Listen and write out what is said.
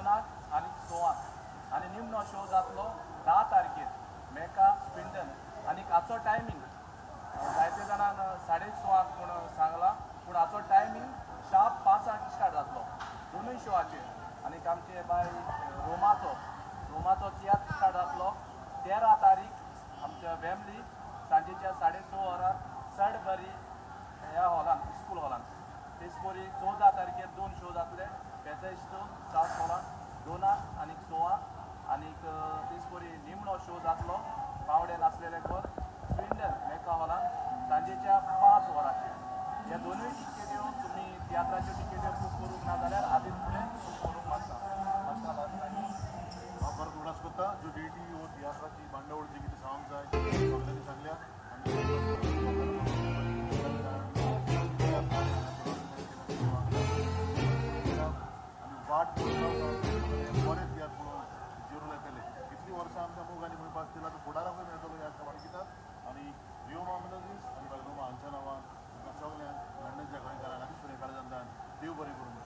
2 आनी 6 आनी निमणो शो जातलो 10 तारखेर मेका स्पिंडन आनी हाचो टायमींग जायते जाणांन 6:30 म्हूण सांगला पूण हाचो टायमींग शार्प 5 स्टार्ट जातलो दोनूय शोआचेर आनी आमचे बाय रोमाचो तियात्र स्टार्ट जातलो 13 तारीख आमच्या वेमली सांजेच्या 6:30 सडबरी ह्या हॉलान स्कूल हॉलान तेचपरी 14 तारखेर 2 शो जातले पेजेस्टो साउथ हॉलान 2 आनी 6 आनीक तेचपरी निमणो शो जातलो पावडे नासलेले घर स्विंडन मेका हॉलान सांजेच्या 5 वरांचेर ह्या दोनूय टिकेट्यो तुमी तियात्राच्यो टिकेट्यो बूक करूंक ना जाल्यार आदीं फुडें बूक करूंक मागता परत उडास करता ज्यो डेटी ह्यो तियात्राची बांडावळ जी कितें सांगूंक जाय सगळ्यांनी सांगल्या आनी वाट बरें तियात्र म्हणून जिरून येतले इतली वर्सां आमच्या मोगांनी खंय पास केला तर फुडाराकूय मेळटलो ह्या कित्याक आनी रिओ मामनदीस आनी बालगोमा हांच्या नांवान सगळ्यांक लंडनच्या गोंयकारांक आनी सुरेखाळ जांतान देव बरें करूं